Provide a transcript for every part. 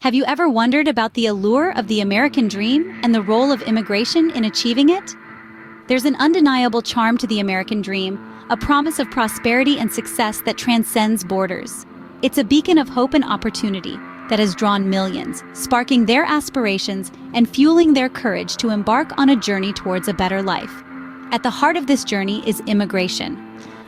Have you ever wondered about the allure of the American dream and the role of immigration in achieving it? There's an undeniable charm to the American dream, a promise of prosperity and success that transcends borders. It's a beacon of hope and opportunity that has drawn millions, sparking their aspirations and fueling their courage to embark on a journey towards a better life. At the heart of this journey is immigration,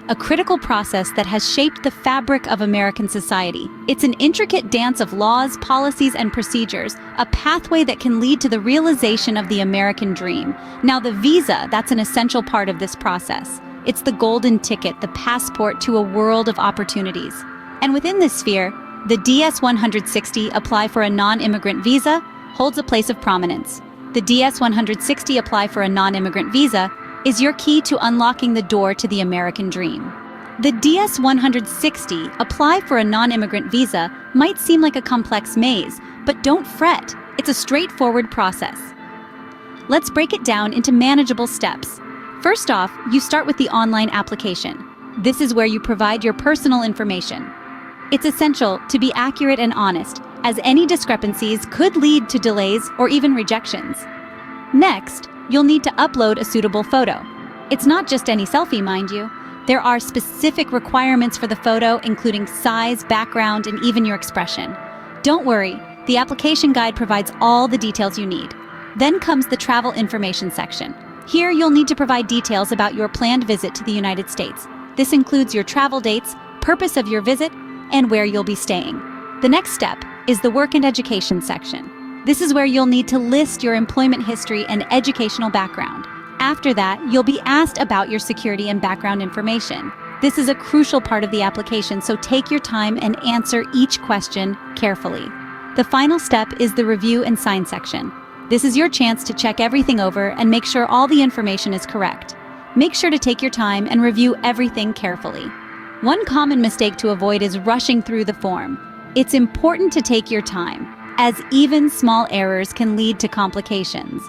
a critical process that has shaped the fabric of American society. It's an intricate dance of laws, policies, and procedures, a pathway that can lead to the realization of the American dream. Now, the visa, that's an essential part of this process. It's the golden ticket, the passport to a world of opportunities. And within this sphere, the DS-160 apply for a non-immigrant visa holds a place of prominence. The DS-160 apply for a non-immigrant visa is your key to unlocking the door to the American dream. The DS-160 apply for a non-immigrant visa might seem like a complex maze, but don't fret, it's a straightforward process. Let's break it down into manageable steps. First off, you start with the online application. This is where you provide your personal information. It's essential to be accurate and honest, as any discrepancies could lead to delays or even rejections. Next, you'll need to upload a suitable photo. It's not just any selfie, mind you. There are specific requirements for the photo, including size, background, and even your expression. Don't worry, the application guide provides all the details you need. Then comes the travel information section. Here, you'll need to provide details about your planned visit to the United States. This includes your travel dates, purpose of your visit, and where you'll be staying. The next step is the work and education section. This is where you'll need to list your employment history and educational background. After that, you'll be asked about your security and background information. This is a crucial part of the application, so take your time and answer each question carefully. The final step is the review and sign section. This is your chance to check everything over and make sure all the information is correct. Make sure to take your time and review everything carefully. One common mistake to avoid is rushing through the form. It's important to take your time, as even small errors can lead to complications.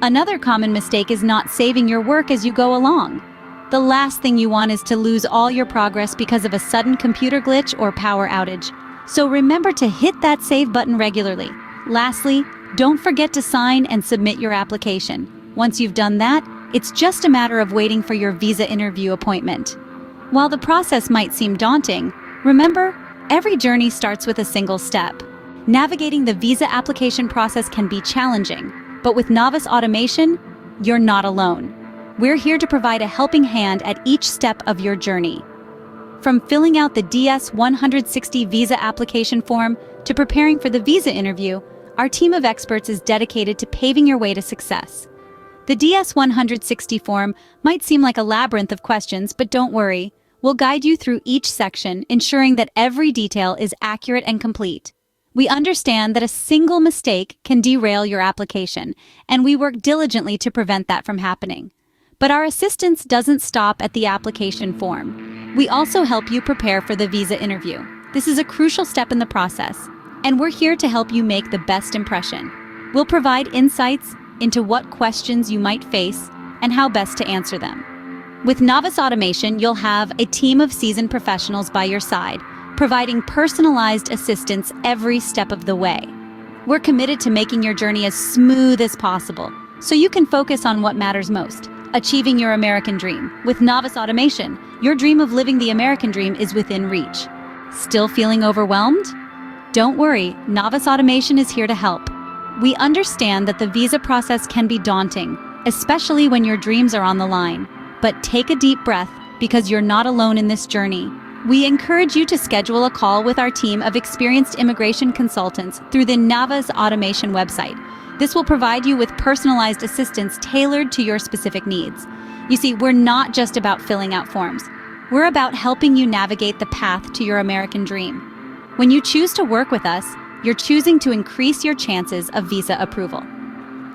Another common mistake is not saving your work as you go along. The last thing you want is to lose all your progress because of a sudden computer glitch or power outage. So remember to hit that save button regularly. Lastly, don't forget to sign and submit your application. Once you've done that, it's just a matter of waiting for your visa interview appointment. While the process might seem daunting, remember, every journey starts with a single step. Navigating the visa application process can be challenging, but with NavasAutomation, you're not alone. We're here to provide a helping hand at each step of your journey. From filling out the DS-160 visa application form to preparing for the visa interview, our team of experts is dedicated to paving your way to success. The DS-160 form might seem like a labyrinth of questions, but don't worry. We'll guide you through each section, ensuring that every detail is accurate and complete. We understand that a single mistake can derail your application, and we work diligently to prevent that from happening. But our assistance doesn't stop at the application form. We also help you prepare for the visa interview. This is a crucial step in the process, and we're here to help you make the best impression. We'll provide insights into what questions you might face and how best to answer them. With NavasAutomation, you'll have a team of seasoned professionals by your side, providing personalized assistance every step of the way. We're committed to making your journey as smooth as possible, so you can focus on what matters most, achieving your American dream. With NavasAutomation, your dream of living the American dream is within reach. Still feeling overwhelmed? Don't worry, NavasAutomation is here to help. We understand that the visa process can be daunting, especially when your dreams are on the line. But take a deep breath, because you're not alone in this journey. We encourage you to schedule a call with our team of experienced immigration consultants through the NavasAutomation website. This will provide you with personalized assistance tailored to your specific needs. You see, we're not just about filling out forms. We're about helping you navigate the path to your American dream. When you choose to work with us, you're choosing to increase your chances of visa approval.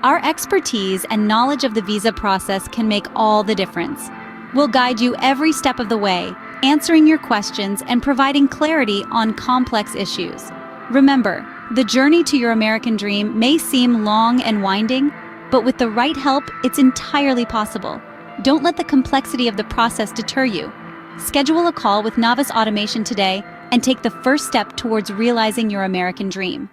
Our expertise and knowledge of the visa process can make all the difference. We'll guide you every step of the way, answering your questions and providing clarity on complex issues. Remember, the journey to your American dream may seem long and winding, but with the right help, it's entirely possible. Don't let the complexity of the process deter you. Schedule a call with NavasAutomation today and take the first step towards realizing your American dream.